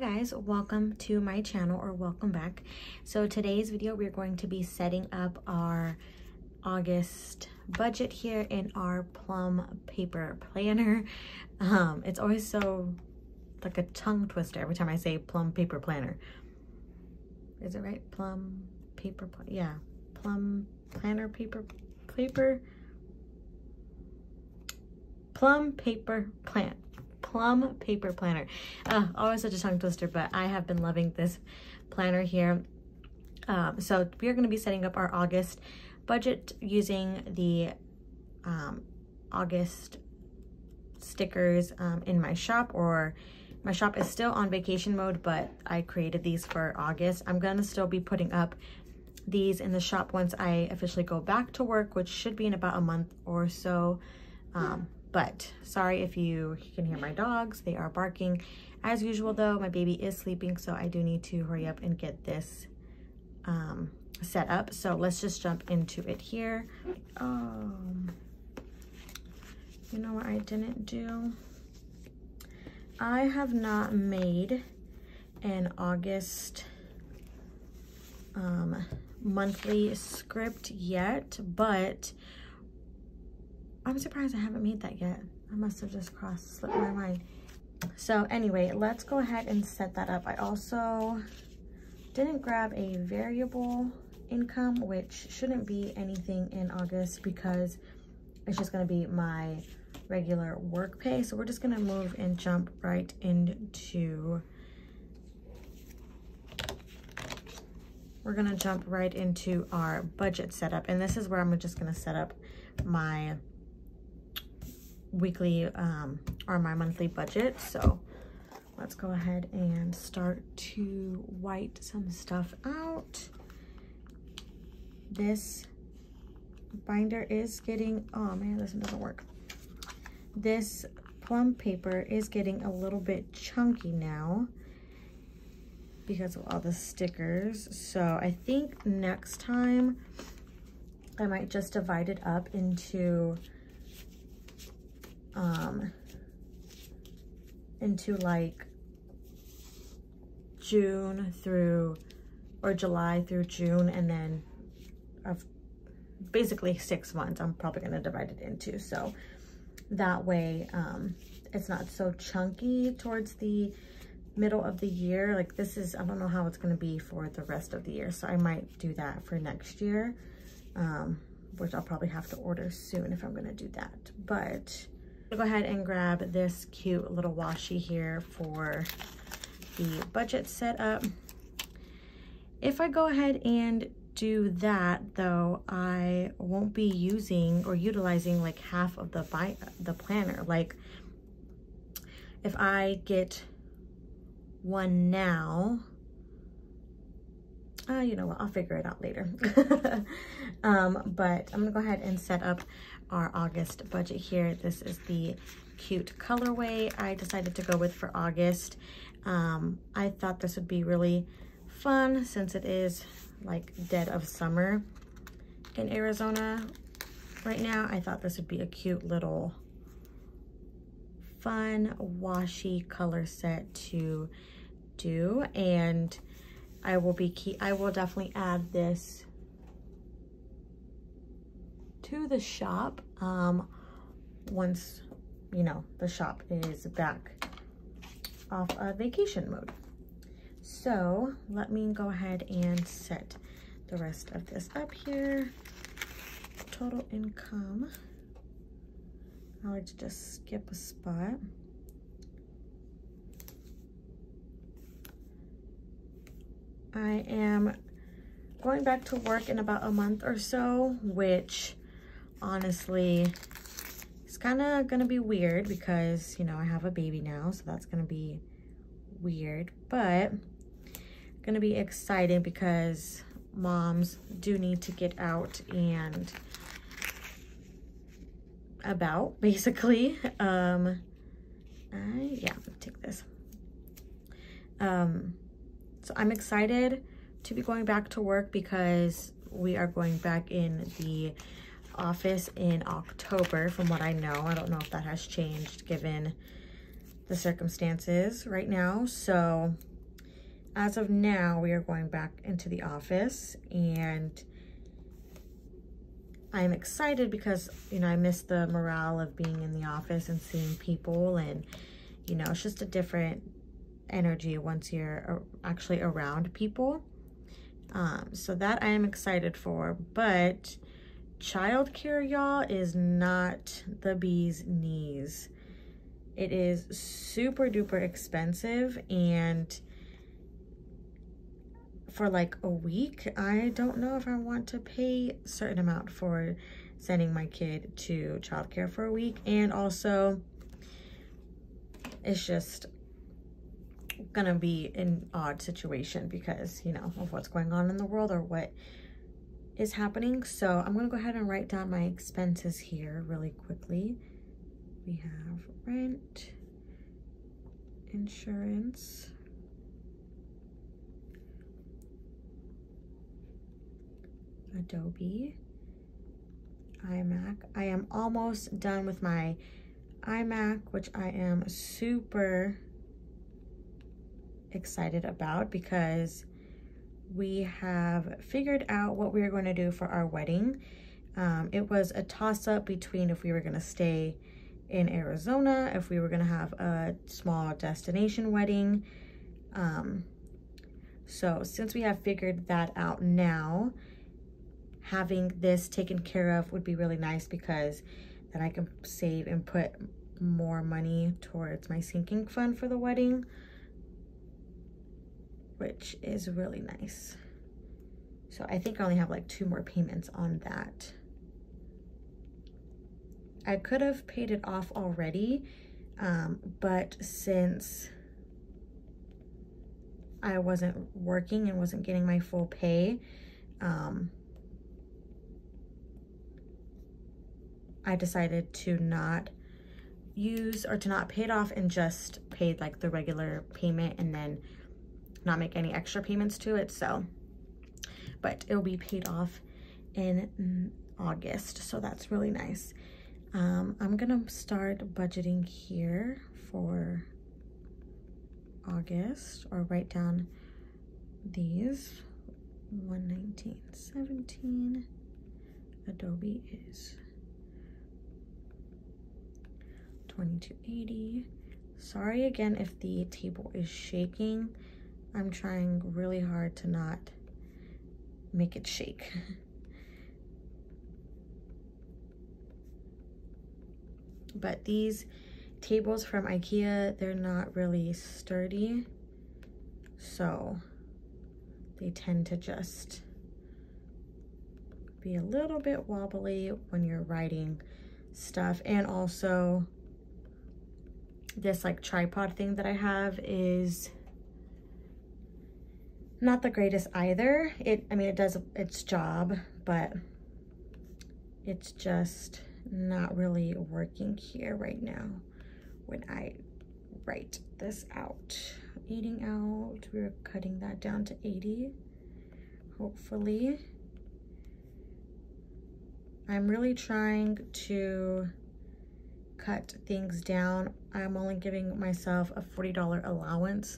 guys, welcome to my channel, or welcome back. So today's video we're going to be setting up our August budget here in our Plum Paper Planner. It's always so like a tongue twister every time I say Plum Paper Planner. Is it right? Plum Paper, yeah, Plum Planner Paper Plum Paper Plan. Plum Paper Planner. Always such a tongue twister, but I have been loving this planner here. So we are going to be setting up our August budget using the August stickers in my shop, or my shop is still on vacation mode, but I created these for August. I'm going to still be putting up these in the shop once I officially go back to work, which should be in about a month or so. But sorry if you can hear my dogs, they are barking. As usual though, my baby is sleeping, so I do need to hurry up and get this set up. So let's just jump into it here. You know what I didn't do? I have not made an August monthly script yet, but I'm surprised I haven't made that yet. I must have just slipped my mind. So anyway, let's go ahead and set that up. I also didn't grab a variable income, which shouldn't be anything in August because it's just gonna be my regular work pay. So we're just gonna move and jump right into, our budget setup. And this is where I'm just gonna set up my weekly or my monthly budget. So let's go ahead and start to white some stuff out. This binder is getting, oh man, this one doesn't work. This plum paper is getting a little bit chunky now because of all the stickers. So I think next time I might just divide it up into like July through June, and then of basically 6 months I'm probably going to divide it into, so that way it's not so chunky towards the middle of the year. Like this is, I don't know how it's going to be for the rest of the year, so I might do that for next year, which I'll probably have to order soon if I'm going to do that. But I'll go ahead and grab this cute little washi here for the budget setup. If I go ahead and do that though, I won't be using or utilizing like half of the planner. Like if I get one now, you know what, I'll figure it out later. But I'm gonna go ahead and set up our August budget here. This is the cute colorway I decided to go with for August. I thought this would be really fun since it is like dead of summer in Arizona right now. I thought this would be a cute little fun washi color set to do, and I will definitely add this to the shop once, you know, the shop is back off of vacation mode. So let me go ahead and set the rest of this up here. Total income. I like to just skip a spot. I am going back to work in about a month or so, which honestly is kind of gonna be weird because, you know, I have a baby now, so that's gonna be weird, but gonna be exciting because moms do need to get out and about, basically. Yeah, let's take this. So I'm excited to be going back to work because we are going back in the office in October, from what I know. I don't know if that has changed given the circumstances right now. So as of now, we are going back into the office, and I'm excited because, you know, I miss the morale of being in the office and seeing people, and, you know, it's just a different energy once you're actually around people. So that I am excited for, but childcare, y'all, is not the bee's knees. It is super duper expensive, and for like a week, I don't know if I want to pay a certain amount for sending my kid to childcare for a week. And also, it's just gonna be an odd situation because, you know, of what's going on in the world or what is happening. So I'm gonna go ahead and write down my expenses here really quickly. We have rent, insurance, Adobe, iMac. I am almost done with my iMac, which I am super excited about because we have figured out what we are going to do for our wedding. It was a toss-up between if we were going to stay in Arizona, if we were going to have a small destination wedding. So since we have figured that out now, having this taken care of would be really nice because then I can save and put more money towards my sinking fund for the wedding, which is really nice. So I think I only have like 2 more payments on that. I could have paid it off already, but since I wasn't working and wasn't getting my full pay, I decided to not use or to not pay it off and just paid like the regular payment and then not make any extra payments to it. So, but it'll be paid off in August, so that's really nice. I'm gonna start budgeting here for August, or write down these. 119.17. Adobe is 2280. Sorry again if the table is shaking. I'm trying really hard to not make it shake. But these tables from IKEA, they're not really sturdy, so they tend to just be a little bit wobbly when you're writing stuff. And also this like tripod thing that I have is not the greatest either. I mean, it does its job, but it's just not really working here right now when I write this out. Eating out, we're cutting that down to 80, hopefully. I'm really trying to cut things down. I'm only giving myself a $40 allowance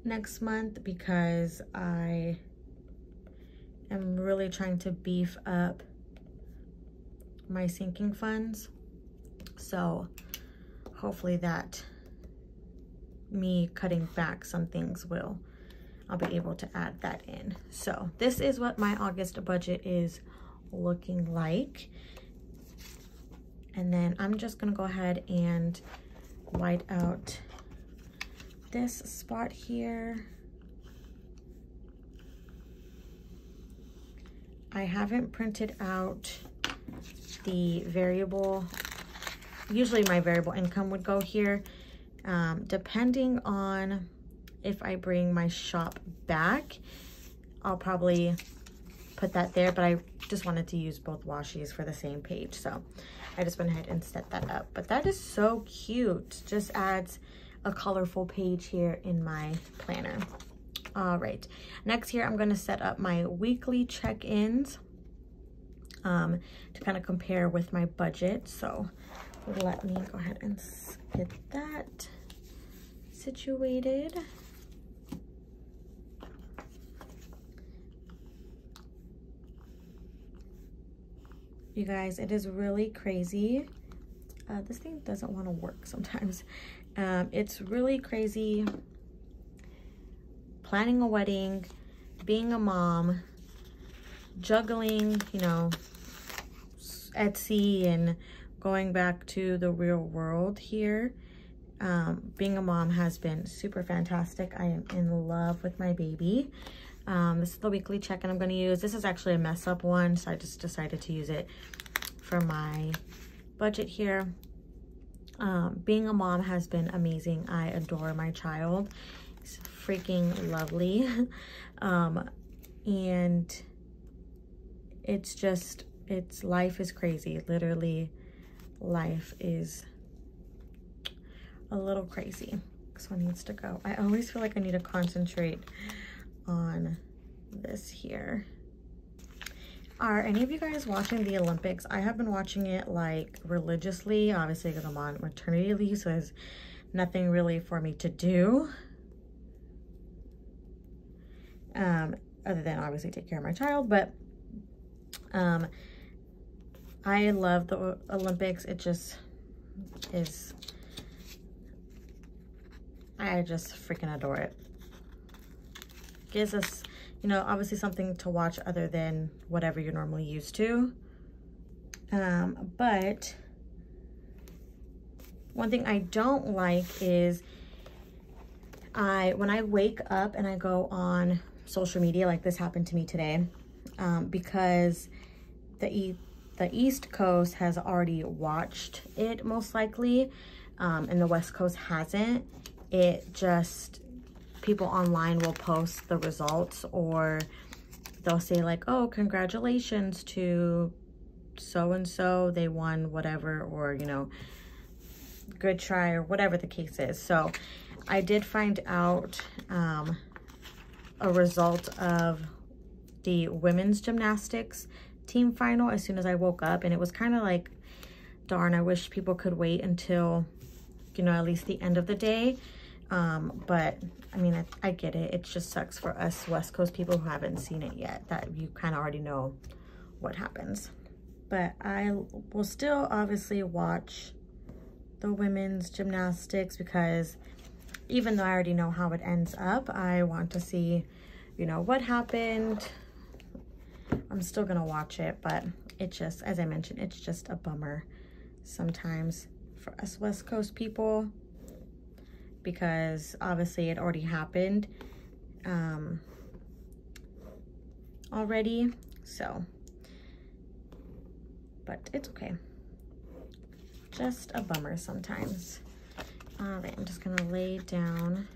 next month because I am really trying to beef up my sinking funds. So hopefully that me cutting back some things I'll be able to add that in. So this is what my August budget is looking like. And then I'm just gonna go ahead and white out this spot here. I haven't printed out the variable. Usually my variable income would go here. Depending on if I bring my shop back, I'll probably put that there, but I just wanted to use both washies for the same page, so I just went ahead and set that up. But that is so cute. Just adds a colorful page here in my planner. All right, next here I'm going to set up my weekly check-ins to kind of compare with my budget. So let me go ahead and get that situated. You guys, it is really crazy. This thing doesn't want to work sometimes. It's really crazy planning a wedding, being a mom, juggling, you know, Etsy and going back to the real world here. Being a mom has been super fantastic. I am in love with my baby. This is the weekly check-in I'm going to use. This is actually a mess up one, so I just decided to use it for my budget here. Being a mom has been amazing. I adore my child. He's freaking lovely. And it's just, life is crazy. Literally, life is a little crazy. This one needs to go. I always feel like I need to concentrate on this here. Are any of you guys watching the Olympics? I have been watching it like religiously, obviously because I'm on maternity leave, so there's nothing really for me to do. Other than obviously take care of my child, but I love the Olympics. It just is, I just freaking adore it. Gives us, you know, obviously something to watch other than whatever you're normally used to. But one thing I don't like is when I wake up and I go on social media, like this happened to me today, because the East Coast has already watched it most likely, and the West Coast hasn't. It just, people online will post the results, or they'll say like, oh, congratulations to so-and-so, they won whatever, or, you know, good try, or whatever the case is. So I did find out a result of the women's gymnastics team final as soon as I woke up, and it was kind of like, darn, I wish people could wait until, you know, at least the end of the day. But I mean, I get it. It just sucks for us West Coast people who haven't seen it yet, that you kind of already know what happens. But I will still obviously watch the women's gymnastics, because even though I already know how it ends up, I want to see, you know, what happened. I'm still gonna watch it, but it just, as I mentioned, it's just a bummer sometimes for us West Coast people, because obviously it already happened already, so, but it's okay. Just a bummer sometimes. All right, I'm just gonna lay down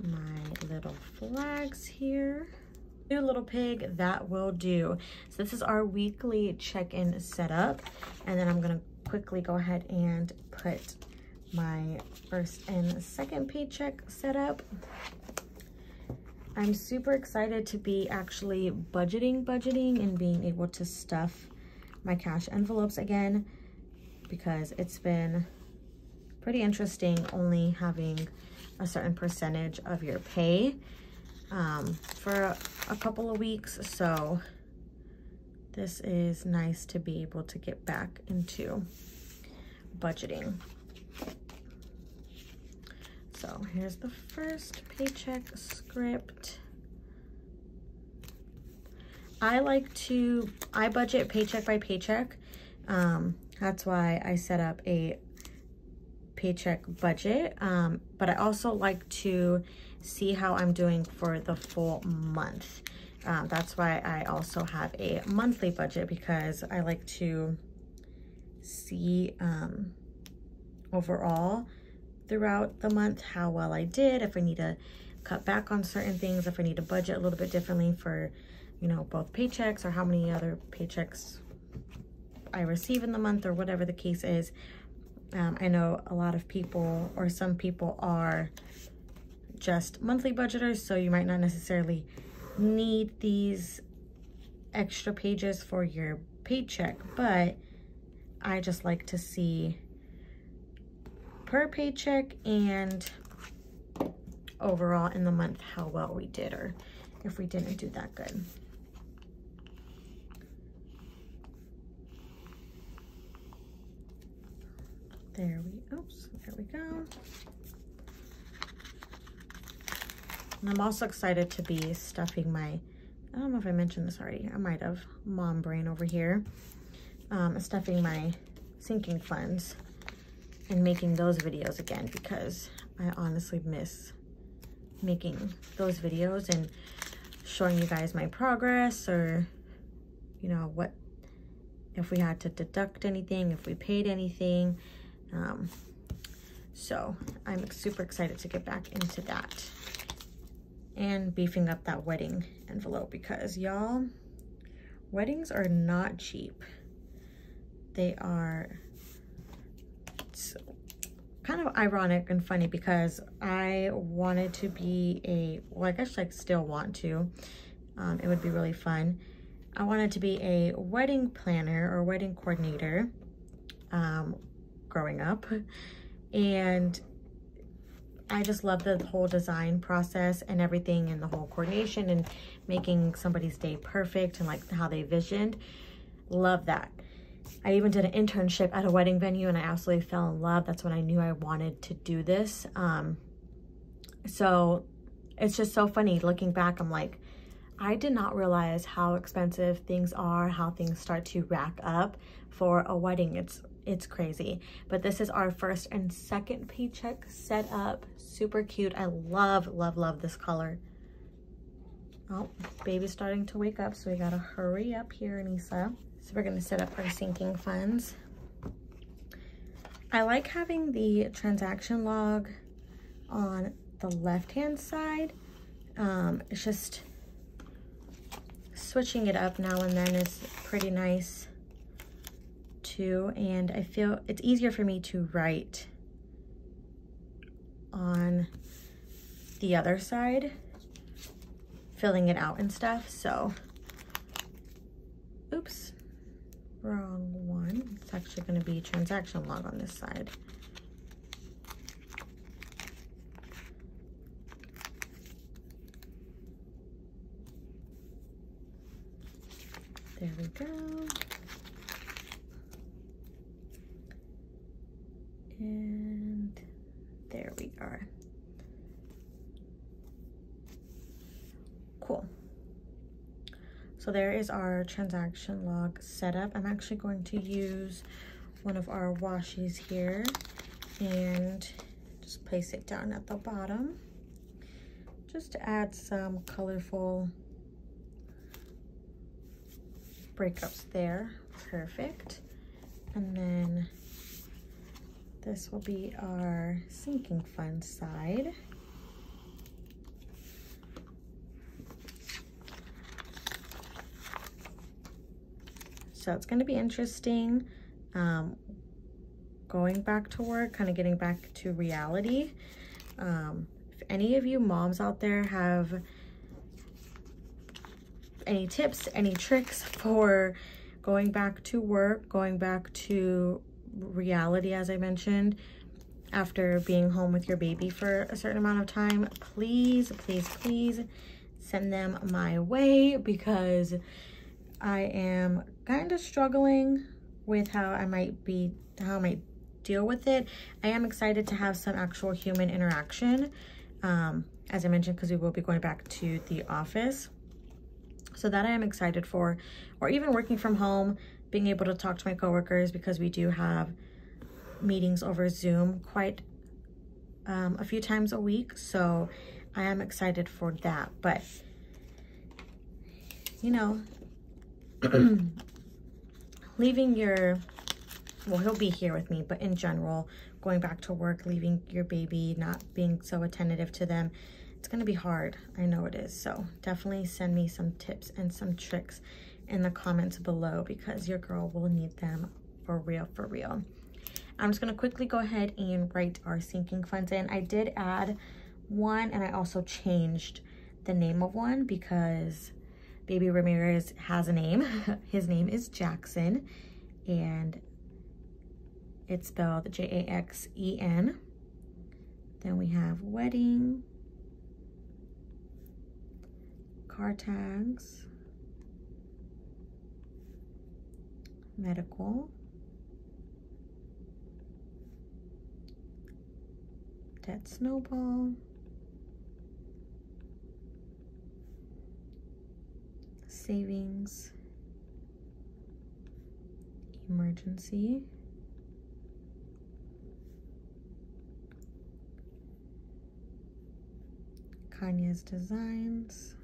my little flags here. New little pig, that will do. So this is our weekly check-in setup, and then I'm gonna quickly go ahead and put my first and second paycheck setup. I'm super excited to be actually budgeting and being able to stuff my cash envelopes again, because it's been pretty interesting only having a certain percentage of your pay for a couple of weeks. So this is nice to be able to get back into budgeting. So here's the first paycheck script. I budget paycheck by paycheck. That's why I set up a paycheck budget. But I also like to see how I'm doing for the full month. That's why I also have a monthly budget, because I like to see overall throughout the month how well I did, if I need to cut back on certain things, if I need to budget a little bit differently for, you know, both paychecks, or how many other paychecks I receive in the month, or whatever the case is. I know a lot of people, or some people, are just monthly budgeters, so you might not necessarily need these extra pages for your paycheck, but I just like to see per paycheck and overall in the month how well we did, or if we didn't do that good. There we go. And I'm also excited to be stuffing my, I don't know if I mentioned this already, I might have, mom brain over here, stuffing my sinking funds and making those videos again, because I honestly miss making those videos and showing you guys my progress, or, you know, what, if we had to deduct anything, if we paid anything. So I'm super excited to get back into that and beefing up that wedding envelope, because y'all, weddings are not cheap. They are kind of ironic and funny, because I wanted to be a, well, I guess I still want to, it would be really fun. I wanted to be a wedding planner or wedding coordinator growing up, and I just love the whole design process and everything, and the whole coordination and making somebody's day perfect and like how they visioned. Love that. I even did an internship at a wedding venue and I absolutely fell in love. That's when I knew I wanted to do this. So it's just so funny looking back. I'm like, I did not realize how expensive things are, how things start to rack up for a wedding. It's crazy. But this is our first and second paycheck set up. Super cute. I love, love, love this color. Oh, baby's starting to wake up, so we gotta hurry up here, Anissa. So we're gonna set up our sinking funds. I like having the transaction log on the left-hand side. It's just switching it up now and then is pretty nice too, and I feel it's easier for me to write on the other side, filling it out and stuff. So, oops, wrong one. It's actually going to be transaction log on this side. There we go. And there we are. Cool. So there is our transaction log setup. I'm actually going to use one of our washies here and just place it down at the bottom, just to add some colorful breakups there. Perfect. And then this will be our sinking fund side. So it's going to be interesting going back to work, kind of getting back to reality. If any of you moms out there have any tips, any tricks for going back to work, going back to reality, as I mentioned, after being home with your baby for a certain amount of time, please, please, please send them my way, because I am kind of struggling with how I might deal with it. I am excited to have some actual human interaction, as I mentioned, because we will be going back to the office. So that I am excited for, or even working from home, being able to talk to my coworkers, because we do have meetings over Zoom quite a few times a week. So I am excited for that. But, you know, leaving your, well, he'll be here with me, but in general, going back to work, leaving your baby, not being so attentive to them, it's going to be hard. I know it is. So definitely send me some tips and some tricks in the comments below, because your girl will need them for real, for real. I'm just going to quickly go ahead and write our sinking funds in. I did add one, and I also changed the name of one because baby Ramirez has a name. His name is Jackson, and it's spelled Jaxen. Then we have wedding, car tags, medical, Debt snowball. Savings. Emergency. Canez designs.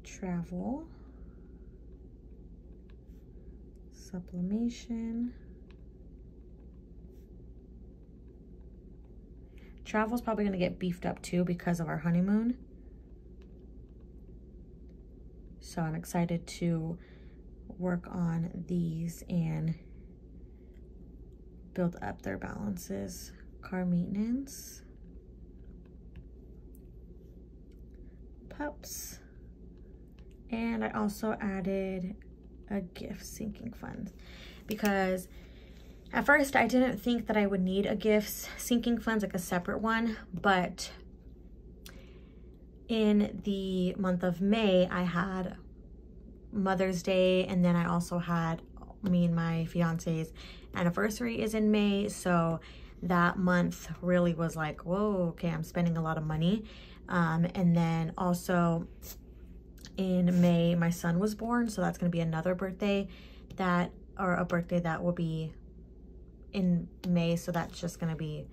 Travel. Sublimation. Travel's probably going to get beefed up too because of our honeymoon. So I'm excited to work on these and build up their balances. Car maintenance. Pups. And I also added a gift sinking fund because at first I didn't think that I would need a gift sinking fund, like a separate one, but in the month of May I had Mother's Day, and then I also had me and my fiance's anniversary is in May, so that month really was like, whoa, okay, I'm spending a lot of money. And then also in May my son was born, so that's going to be another birthday that, or a birthday that will be in May, so that's just going to be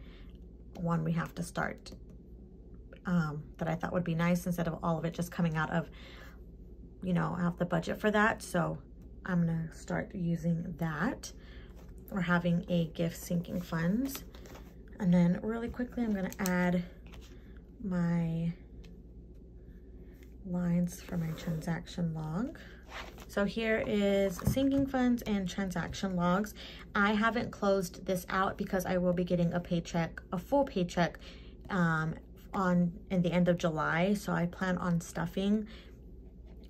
one we have to start, that I thought would be nice instead of all of it just coming out of, you know, I have the budget for that. So I'm gonna start using that, or having a gift sinking funds. And then really quickly I'm gonna add my lines for my transaction log. So here is sinking funds and transaction logs. I haven't closed this out because I will be getting a paycheck, a full paycheck in the end of July. So I plan on stuffing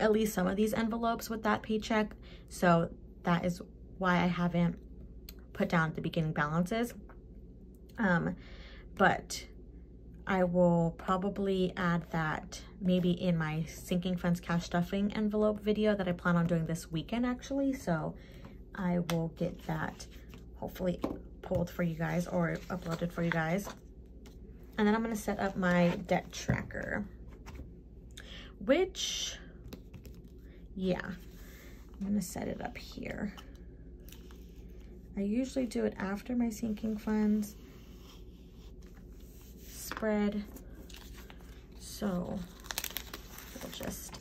at least some of these envelopes with that paycheck. So that is why I haven't put down the beginning balances. But I will probably add that maybe in my sinking funds cash stuffing envelope video that I plan on doing this weekend actually. So I will get that hopefully pulled for you guys or uploaded for you guys. And then I'm gonna set up my debt tracker, which, yeah, I'm gonna set it up here. I usually do it after my sinking funds spread. So we'll just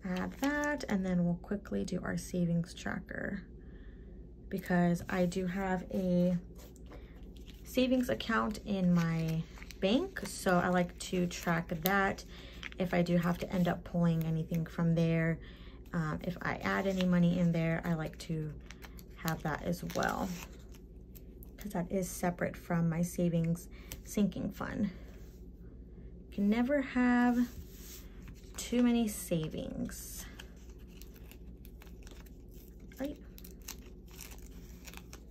add that, and then we'll quickly do our savings tracker because I do have a savings account in my bank. So I like to track that if I do have to end up pulling anything from there. If I add any money in there, I like to have that as well because that is separate from my savings sinking fund. Can never have too many savings. Right?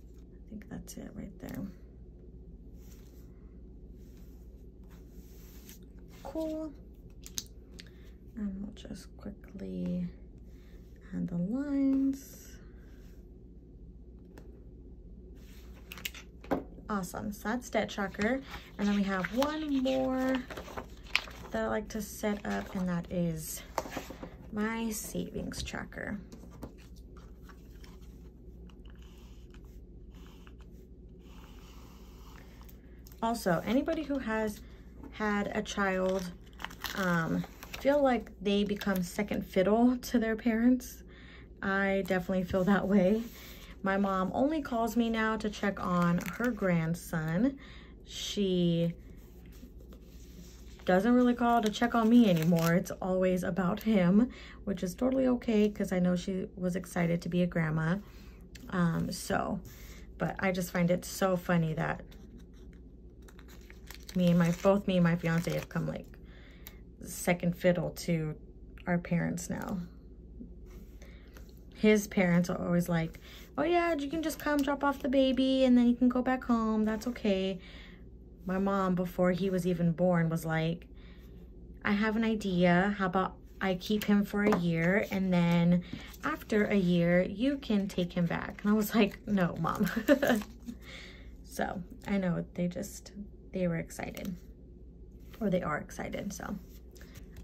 I think that's it right there. Cool. And we'll just quickly add the lines. Awesome, so that's debt tracker. And then we have one more that I like to set up, and that is my savings tracker. Also, anybody who has had a child feel like they become second fiddle to their parents. I definitely feel that way. My mom only calls me now to check on her grandson. She doesn't really call to check on me anymore. It's always about him, which is totally okay because I know she was excited to be a grandma. But I just find it so funny that both me and my fiance have come like second fiddle to our parents now. His parents are always like, oh yeah, you can just come drop off the baby and then you can go back home, that's okay. My mom, before he was even born, was like, I have an idea. How about I keep him for a year, and then after a year, you can take him back. And I was like, no, Mom. So I know they were excited, or they are excited, so.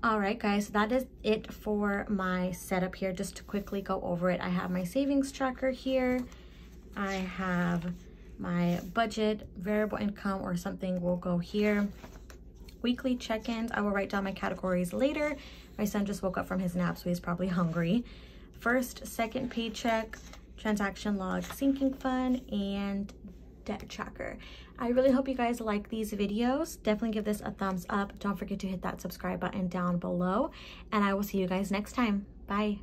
All right, guys, that is it for my setup here. Just to quickly go over it, I have my savings tracker here. I have my budget, variable income, or something will go here. Weekly check-ins, I will write down my categories later. My son just woke up from his nap, so he's probably hungry. First, second paycheck, transaction log, sinking fund, and debt tracker. I really hope you guys like these videos. Definitely give this a thumbs up. Don't forget to hit that subscribe button down below, and I will see you guys next time. Bye.